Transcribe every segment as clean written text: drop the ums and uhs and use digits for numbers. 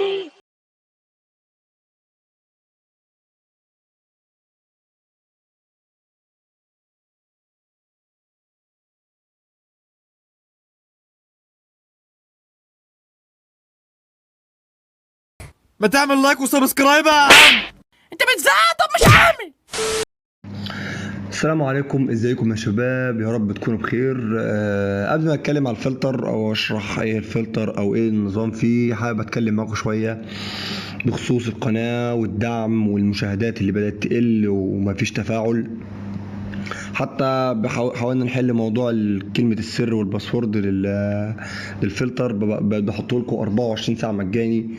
ما تعمل لايك وسبسكرايب يا عم. انت بتزعق طب مش عامل. السلام عليكم، ازيكم يا شباب؟ يا رب تكونوا بخير. قبل ما اتكلم على الفلتر او اشرح ايه الفلتر او ايه النظام فيه، حابب اتكلم معاكم شويه بخصوص القناه والدعم والمشاهدات اللي بدات تقل ومفيش تفاعل. حتى حاولنا نحل موضوع كلمه السر والباسورد للفلتر، بحطه لكم 24 ساعه مجاني،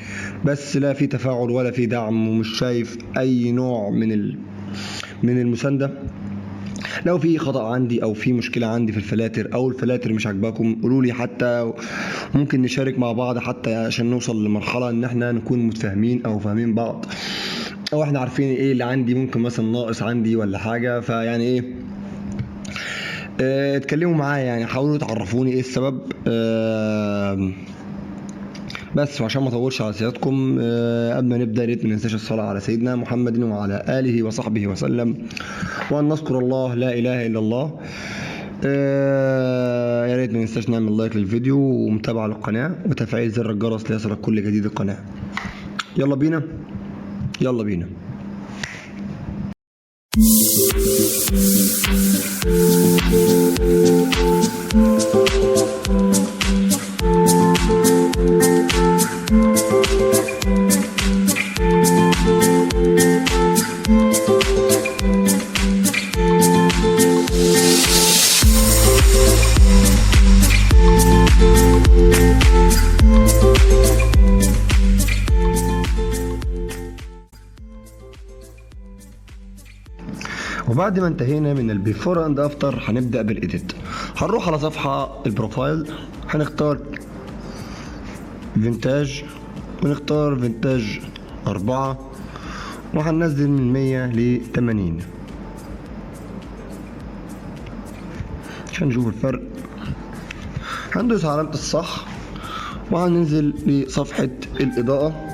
بس لا في تفاعل ولا في دعم، ومش شايف اي نوع من المسانده. لو في خطأ عندي او في مشكلة عندي في الفلاتر او الفلاتر مش عاجباكم قولوا لي، حتى ممكن نشارك مع بعض حتى عشان نوصل لمرحلة ان احنا نكون متفاهمين او فاهمين بعض، او احنا عارفين ايه اللي عندي ممكن مثلا ناقص عندي ولا حاجة. فيعني ايه، اتكلموا معايا، يعني حاولوا تعرفوني ايه السبب. بس وعشان ما اطولش على سيادتكم، قبل ما نبدا يا ريت ما ننساش الصلاه على سيدنا محمد وعلى اله وصحبه وسلم، وان نذكر الله لا اله الا الله. يا ريت ما ننساش نعمل لايك للفيديو ومتابعه للقناه وتفعيل زر الجرس ليصلك كل جديد القناه. يلا بينا يلا بينا. وبعد ما انتهينا من البيفور اند افتر هنبدأ بالايديت. هنروح على صفحة البروفايل، هنختار فينتاج ونختار فينتاج 4 وهننزل من 100 ل 80 عشان نشوف الفرق. هندوس علامة الصح وهننزل لصفحة الإضاءة.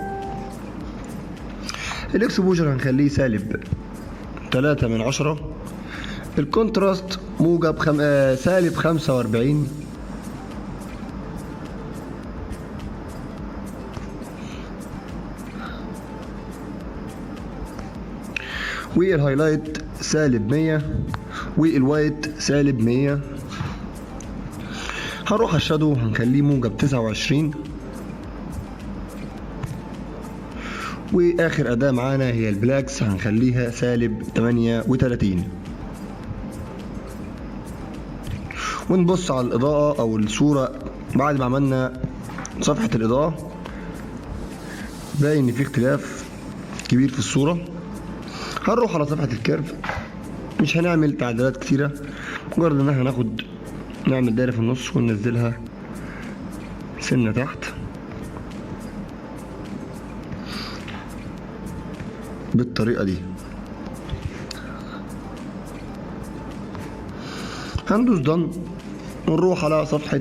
الاكسبوجر هنخليه سالب 3/10. الكونتراست موجب سالب 45. والهايلايت سالب 100 والوايت سالب 100. هنروح على الشادو هنخليه موجب 29. واخر اداة معانا هي البلاكس هنخليها سالب 38. ونبص على الاضاءة او الصورة بعد ما عملنا صفحة الاضاءة، باين ان في اختلاف كبير في الصورة. هنروح على صفحة الكيرف، مش هنعمل تعديلات كتيرة، مجرد ان احنا نعمل دايرة في النص وننزلها سنة تحت بالطريقة دي. هندوس دن ونروح على صفحة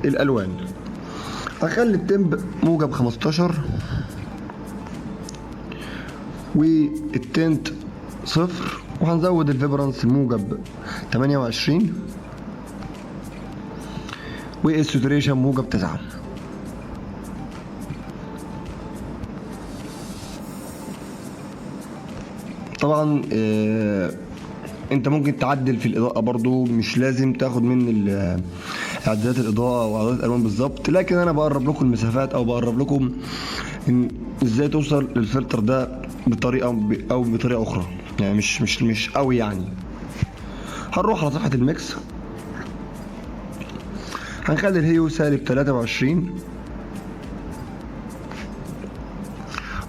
الألوان. هخلي التمب موجب 15 والتنت 0، وهنزود الفيبرانس موجب 28 والساتوريشن موجب 9. طبعا انت ممكن تعدل في الاضاءه برضو، مش لازم تاخد من اعدادات الاضاءه واعدادات الالوان بالظبط، لكن انا بقرب لكم المسافات او بقرب لكم ازاي توصل للفلتر ده بطريقه او بطريقه اخرى، يعني مش قوي يعني. هنروح على صفحه الميكس، هنخلي الهيو سالب 23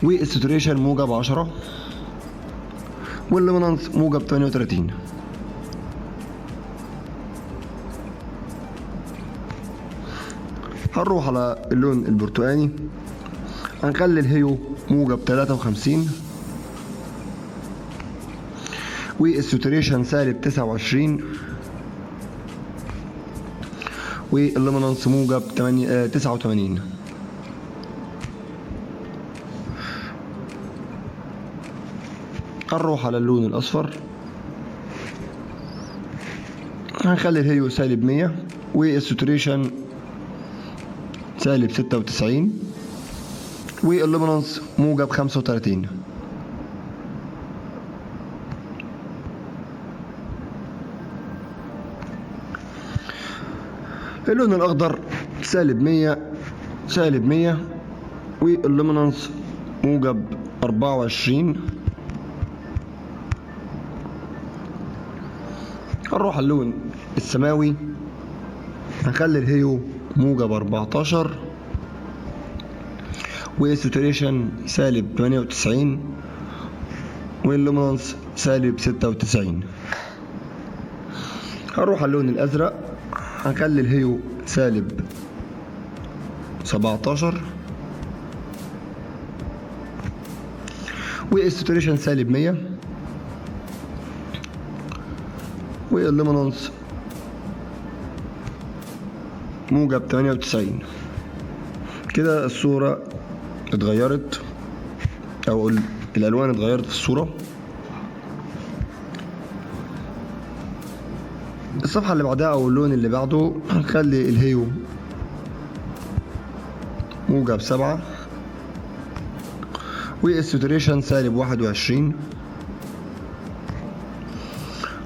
والساتوريشن موجب 10 واللومينانس موجب 38. هنروح على اللون البرتقاني، هنخلي الهيو موجب 53 والساتوريشن سالب 29 واللومينانس موجب 89. هنروح على اللون الاصفر، هنخلي الهيو سالب 100 والساتوريشن سالب 96 واللومينانس موجب 35. اللون الاخضر سالب 100 واللومينانس موجب 24. هنروح على اللون السماوي، هنخلي الهيو موجب 14 والساتوريشن سالب 98 واللومينانس سالب 96. هنروح على اللون الازرق، هنخلي الهيو سالب 17 والساتوريشن سالب 100 واللومينانس موجب 98. كده الصورة اتغيرت او الالوان اتغيرت في الصورة. الصفحة اللي بعدها او اللون اللي بعده هنخلي الهيو موجب 7 والساتوريشن سالب 21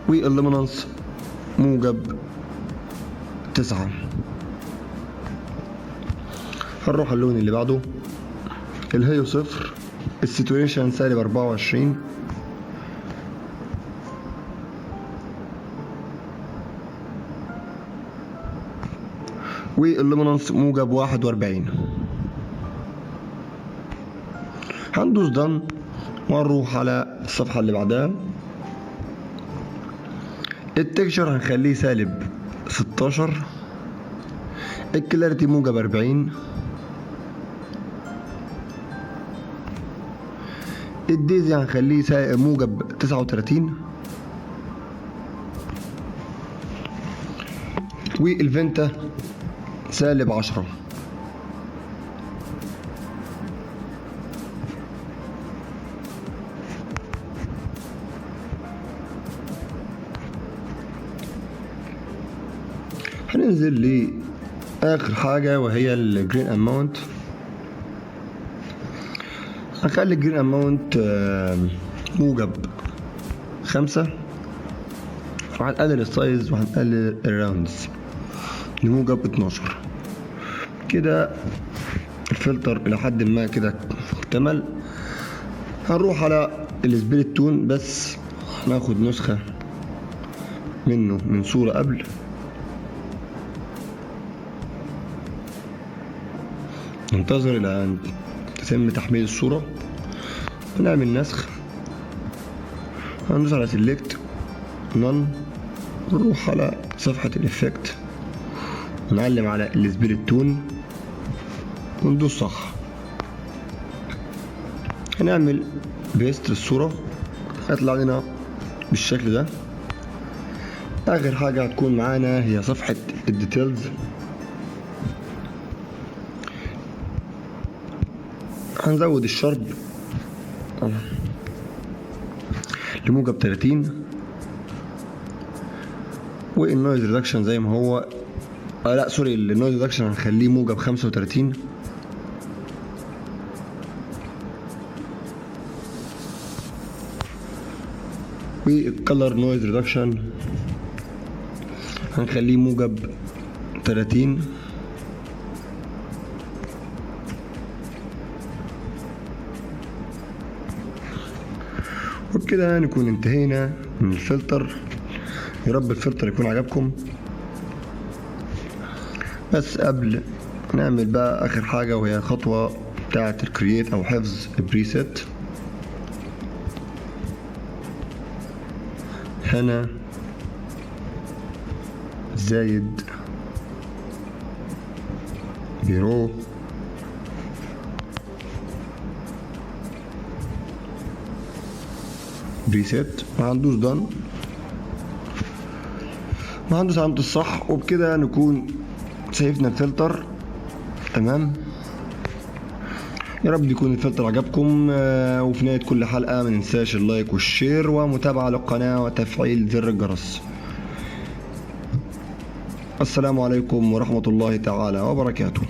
واللومينانس موجب 9. هنروح على اللون اللي بعده، الهيو 0 الساتوريشن سالب 24 واللومينانس موجب 41. هندوس دن ونروح على الصفحة اللي بعدها. التكشر هنخليه سالب 16، الكلاريتي موجب 40، الديزي هنخليه موجب 39 والفينتا سالب 10. هننزل لآخر حاجة وهي الجرين اماونت. هنخلي الجرين اماونت موجب 5 وهنقلل السايز وهنقلل الراوندز لموجب 12. كده الفلتر الى حد ما كده اكتمل. هنروح على السبيريت تون، بس هناخد نسخة منه من صورة قبل. ننتظر الى ان يتم تحميل الصورة ونعمل نسخ. هندوس على سيلكت نون، نروح على صفحة الافكت ونعلم على السبيريت تون وندوس صح. هنعمل بيست للصورة هيطلع لنا بالشكل ده. اخر حاجة هتكون معانا هي صفحة الديتيلز. هنزود الشرب لموجب 30 والنويز ريدكشن زي ما هو. لا سوري، النويز ريدكشن هنخليه موجب 35 والكالر نويز ريدكشن هنخليه موجب 30. وبكده نكون انتهينا من الفلتر. يا رب الفلتر يكون عجبكم. بس قبل نعمل بقى اخر حاجة وهي الخطوة بتاعة الكرييت او حفظ البريسيت. هنا زايد بيرو بريسيت وهندوس دان وهندوس علامة الصح. وبكده نكون سيفنا الفلتر تمام. يا رب يكون الفلتر عجبكم. وفي نهاية كل حلقة ما ننساش اللايك والشير ومتابعة للقناة وتفعيل زر الجرس. السلام عليكم ورحمة الله تعالى وبركاته.